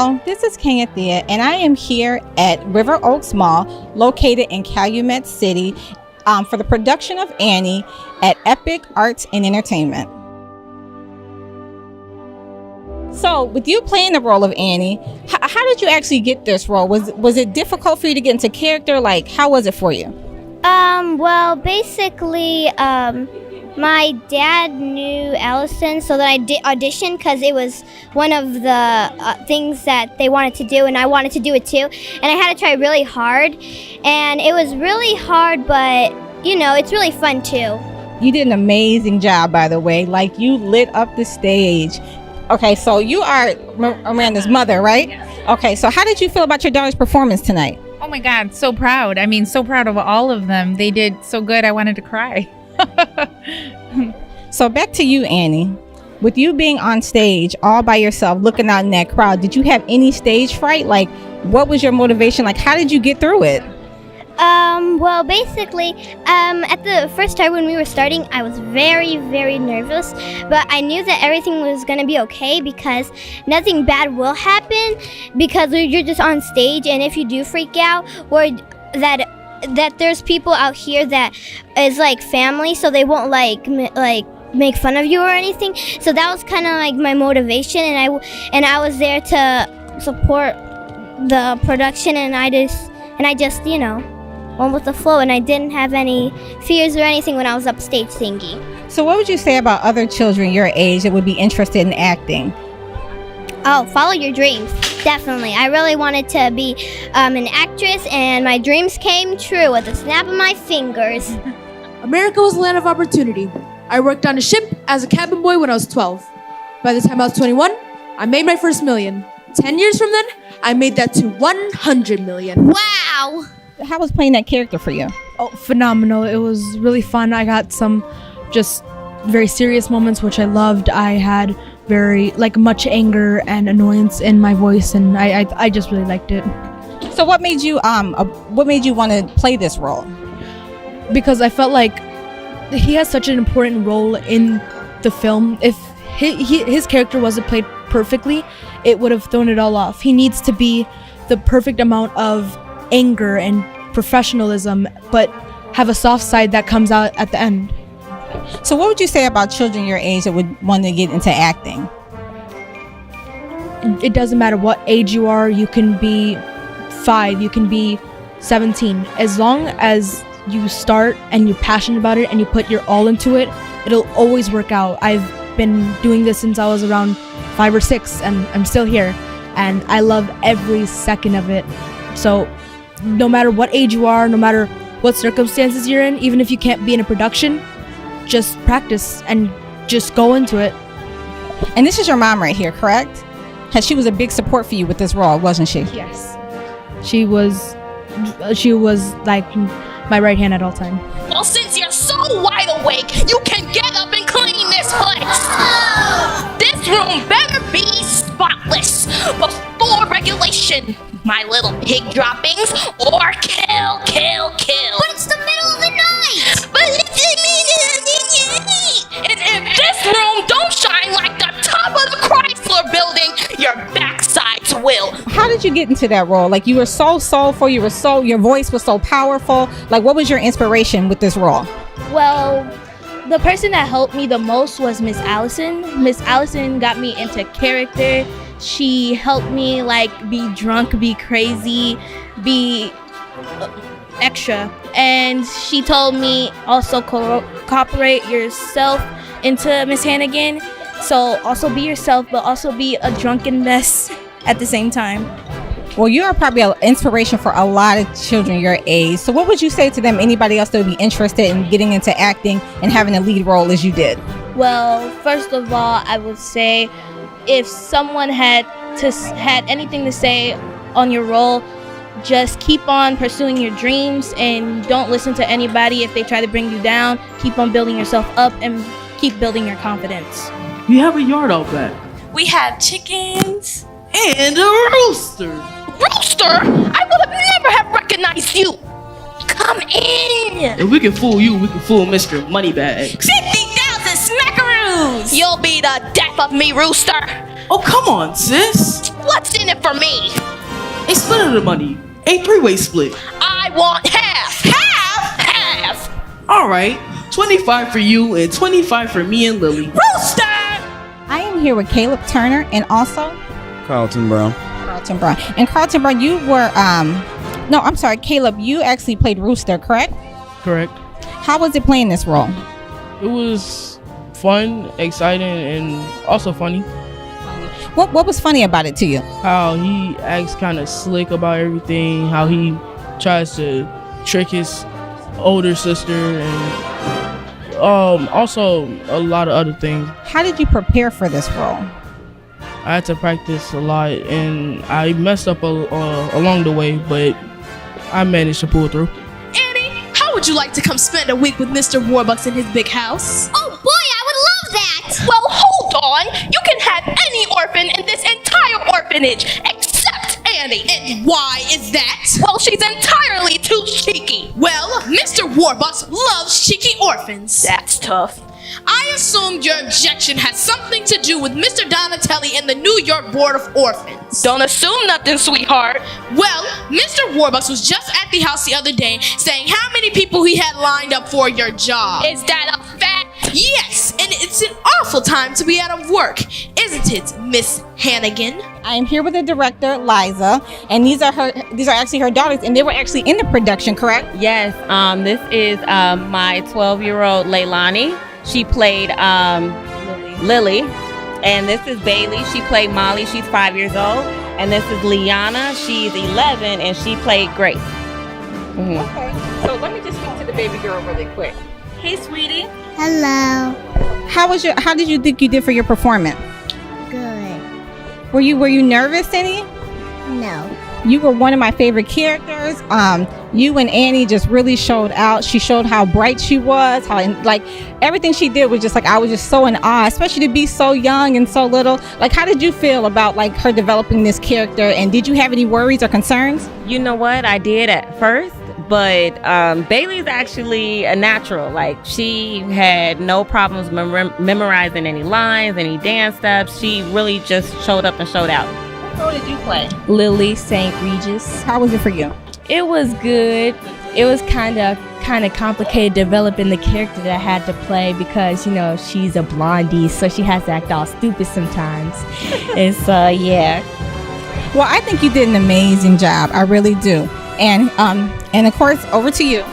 Hello, this is Thea, and I am here at River Oaks Mall, located in Calumet City, for the production of Annie at Epic Arts and Entertainment. So, with you playing the role of Annie, how did you actually get this role? Was it difficult for you to get into character? Like, how was it for you? Well, basically, my dad knew Allison, so that I did audition because it was one of the things that they wanted to do, and I wanted to do it too. And I had to try really hard, and it was really hard, but, you know, it's really fun too. You did an amazing job, by the way. Like, you lit up the stage. Okay, so you are Miranda's mother, right? Yes. Okay, so how did you feel about your daughter's performance tonight? Oh my God, so proud. I mean, so proud of all of them. They did so good, I wanted to cry. So back to you, Annie. With you being on stage all by yourself, looking out in that crowd, did you have any stage fright? Like, what was your motivation? Like, how did you get through it? Well, basically, at the first time when we were starting, I was very, very nervous, but I knew that everything was going to be okay because nothing bad will happen because you're just on stage, and if you do freak out, or that there's people out here that is like family, so they won't like make fun of you or anything. So that was kind of like my motivation, and I was there to support the production, and I just you know, went with the flow, and I didn't have any fears or anything when I was upstage singing. So what would you say about other children your age that would be interested in acting? Oh, follow your dreams. Definitely. I really wanted to be an actress, and my dreams came true with a snap of my fingers. America was a land of opportunity. I worked on a ship as a cabin boy when I was 12. By the time I was 21, I made my first million. 10 years from then, I made that to 100 million. Wow! How was playing that character for you? Oh, phenomenal. It was really fun. I got some just very serious moments, which I loved. I had very, much anger and annoyance in my voice, and I just really liked it. So what made you want to play this role? Because I felt like he has such an important role in the film. If his character wasn't played perfectly, it would have thrown it all off. He needs to be the perfect amount of anger and professionalism, but have a soft side that comes out at the end. So what would you say about children your age that would want to get into acting? It doesn't matter what age you are. You can be 5, you can be 17. As long as you start and you're passionate about it and you put your all into it, it'll always work out. I've been doing this since I was around 5 or 6, and I'm still here, and I love every second of it. So no matter what age you are, no matter what circumstances you're in, even if you can't be in a production, just practice and just go into it. And this is your mom right here, correct? She was a big support for you with this role, wasn't she? Yes. She was like my right hand at all time. Well, since you're so wide awake, you can get up and clean this place. This room better be spotless before regulation. My little pig droppings, or kill. But it's the middle of the night! But and if this room don't shine like the top of the Chrysler building, your backsides will. How did you get into that role? Like, you were so soulful, your voice was so powerful. Like, what was your inspiration with this role? Well, the person that helped me the most was Miss Allison. Miss Allison got me into character. She helped me be drunk, be crazy, be extra. And she told me also cooperate yourself into Miss Hannigan. So also be yourself, but also be a drunken mess at the same time. Well, you are probably an inspiration for a lot of children your age. So what would you say to them, anybody else that would be interested in getting into acting and having a lead role as you did? Well, first of all, I would say if someone had anything to say on your role, just keep on pursuing your dreams and don't listen to anybody if they try to bring you down. Keep on building yourself up and keep building your confidence. We have a yard out back. We have chickens. And a rooster. Rooster? I would have never have recognized you. Come in. If we can fool you, we can fool Mr. Moneybags. 50,000 smackaroos. You'll be the death of me, Rooster. Oh, come on, sis. What's in it for me? A split of the money. A three-way split. I want half. Half? Half. All right. 25 for you and 25 for me and Lily. Rooster! I am here with Caleb Turner and also Carlton Brown. Carlton Brown. And Carlton Brown, you were, no, I'm sorry, Caleb, you actually played Rooster, correct? Correct. How was it playing this role? It was fun, exciting, and also funny. What was funny about it to you? How he acts kind of slick about everything. How he tries to trick his older sister, and also a lot of other things. How did you prepare for this role? I had to practice a lot, and I messed up along the way, but I managed to pull through. Annie, how would you like to come spend a week with Mr. Warbucks in his big house? Oh boy, I would love that! Well, hold on. You can have any orphan in this entire orphanage except Annie. And why is that? Well, she's entirely too cheeky. Well, Mr. Warbucks loves cheeky orphans. That's tough. I assume your objection has something to do with Mr. Donatelli and the New York Board of Orphans. Don't assume nothing, sweetheart. Well, Mr. Warbucks was just at the house the other day saying how many people he had lined up for your job. Is that a fact? Yes, and it's an awful time to be out of work, isn't it, Miss Hannigan? I am here with the director, Liza, and these are actually her daughters, and they were actually in the production, correct? Yes, this is my 12-year-old Leilani. She played Lily. And this is Bailey. She played Molly. She's 5 years old. And this is Liana. She's 11, and she played Grace. Okay, so let me just speak to the baby girl really quick. Hey, sweetie. Hello. How did you think you did for your performance? Good. Were you nervous any? No. You were one of my favorite characters. You and Annie just really showed out. She showed how bright she was, how like everything she did was just like I was just so in awe, especially to be so young and so little. Like, how did you feel about like her developing this character, and did you have any worries or concerns? You know what? I did at first, but Bailey's actually a natural. Like, she had no problems memorizing any lines, any dance steps. She really just showed up and showed out. What role did you play? Lily St. Regis. How was it for you? It was good. It was kind of complicated developing the character that I had to play because, you know, she's a blondie, so she has to act all stupid sometimes. And so, yeah. Well, I think you did an amazing job. I really do. And of course, over to you.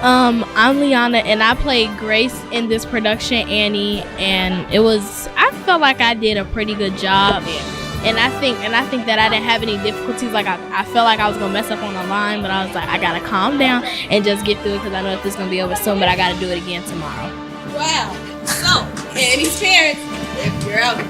I'm Liana, and I played Grace in this production, Annie, and I felt like I did a pretty good job. And I think that I didn't have any difficulties. Like, I felt like I was gonna mess up on the line, but I was like, I gotta calm down and just get through it because I know this is gonna be over soon, but I gotta do it again tomorrow. Wow. So, Annie's parents, if you're out there,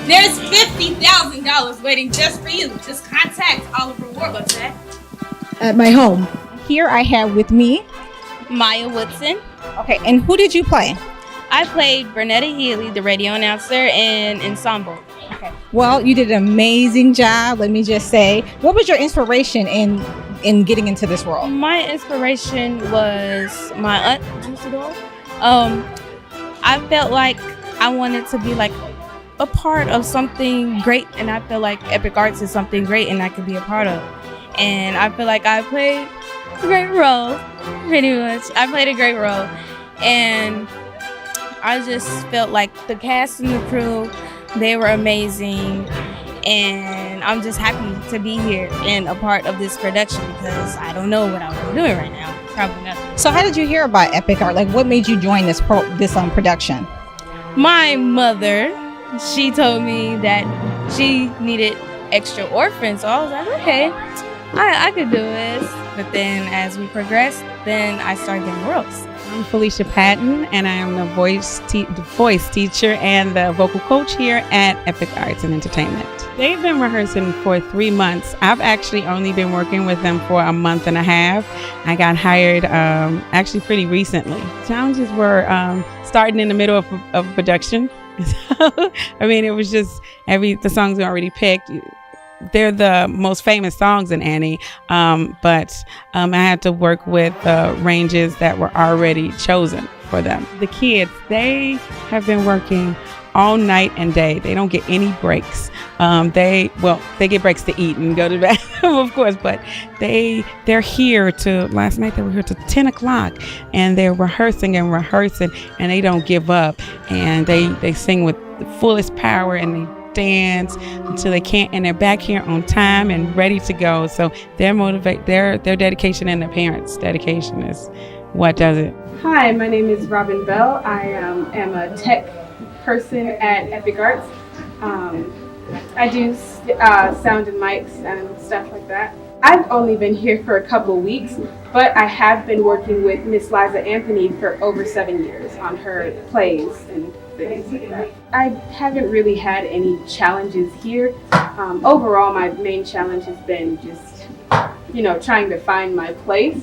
there's $50,000 waiting just for you. Just contact Oliver Warbucks At my home. Here I have with me. Maya Woodson. Okay, and who did you play? I played Bernetta Healy, the radio announcer, in Ensemble. Okay. Well, you did an amazing job. Let me just say, what was your inspiration in getting into this role? My inspiration was my aunt, Juicidor. I felt like I wanted to be like a part of something great, and I feel like Epic Arts is something great and I could be a part of. And I feel like I played a great role, pretty much. I played a great role. And I just felt like the cast and the crew, they were amazing. And I'm just happy to be here and a part of this production because I don't know what I was doing right now. Probably nothing. So how did you hear about Epic Art? Like, what made you join this production? My mother, she told me that she needed extra orphans. So I was like, okay, I could do this. But then as we progressed, then I started getting roles. I'm Felicia Patton, and I am the voice teacher and the vocal coach here at Epic Arts and Entertainment. They've been rehearsing for 3 months. I've actually only been working with them for a month and a half. I got hired actually pretty recently. Challenges were starting in the middle of production. So, I mean, it was just the songs were already picked. They're the most famous songs in Annie, but I had to work with ranges that were already chosen for them. The kids, they have been working all night and day. They don't get any breaks. They get breaks to eat and go to bed, of course, but they're here to, last night they were here to 10 o'clock and they're rehearsing and they don't give up, and they sing with the fullest power and they dance until they can't, and they're back here on time and ready to go. So their dedication and the parents' dedication is what does it. Hi, my name is Robin Bell. I am a tech person at Epic Arts. I do sound and mics and stuff like that. I've only been here for a couple of weeks, but I have been working with Miss Liza Anthony for over 7 years on her plays and things like that. I haven't really had any challenges here. Overall, my main challenge has been just, trying to find my place,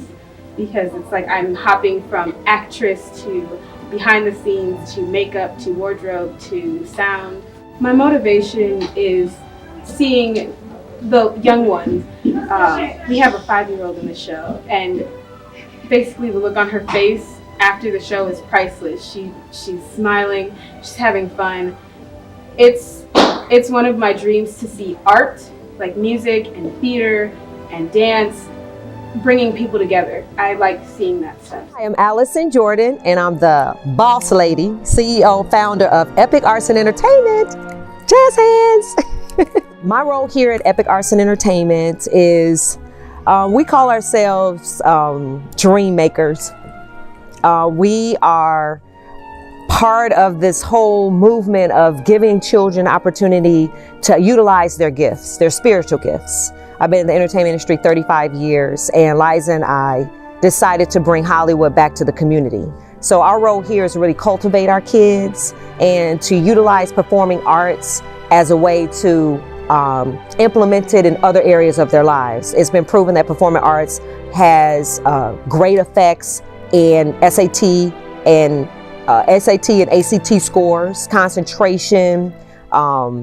because it's like I'm hopping from actress to behind the scenes to makeup to wardrobe to sound. My motivation is seeing the young ones. We have a 5-year-old in the show, and basically the look on her face after the show is priceless. She's smiling, she's having fun. It's one of my dreams to see art, like music and theater and dance, bringing people together. I like seeing that stuff. I am Allison Jordan, and I'm the boss lady, CEO, founder of Epic Arts and Entertainment. Jazz hands! My role here at Epic Arts and Entertainment is, we call ourselves dream makers. We are part of this whole movement of giving children opportunity to utilize their gifts, their spiritual gifts. I've been in the entertainment industry 35 years, and Liza and I decided to bring Hollywood back to the community. So our role here is to really cultivate our kids and to utilize performing arts as a way to implement it in other areas of their lives. It's been proven that performing arts has great effects in SAT and ACT scores, concentration,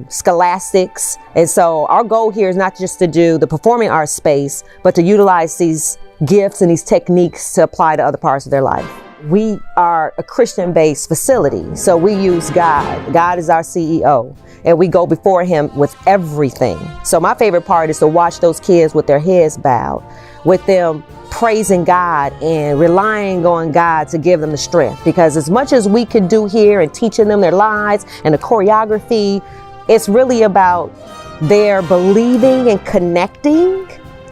scholastics. And so our goal here is not just to do the performing arts space, but to utilize these gifts and these techniques to apply to other parts of their life. We are a Christian-based facility, so we use God. God is our CEO, and we go before him with everything. So my favorite part is to watch those kids with their heads bowed, with them praising God and relying on God to give them the strength. Because as much as we can do here and teaching them their lives and the choreography, it's really about their believing and connecting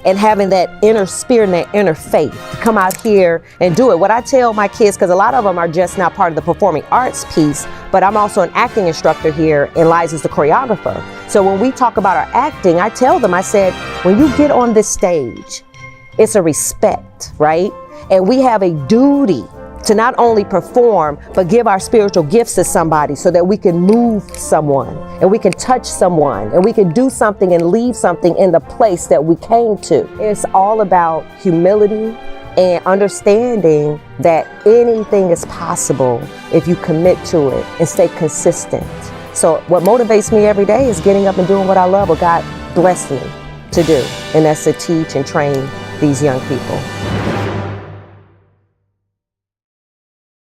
and having that inner spirit and that inner faith to come out here and do it. What I tell my kids, because a lot of them are just now part of the performing arts piece, but I'm also an acting instructor here, and Liza's the choreographer. So when we talk about our acting, I tell them, I said, when you get on this stage, it's a respect, right? And we have a duty to not only perform, but give our spiritual gifts to somebody so that we can move someone and we can touch someone and we can do something and leave something in the place that we came to. It's all about humility and understanding that anything is possible if you commit to it and stay consistent. So what motivates me every day is getting up and doing what I love, what God blessed me to do, and that's to teach and train these young people.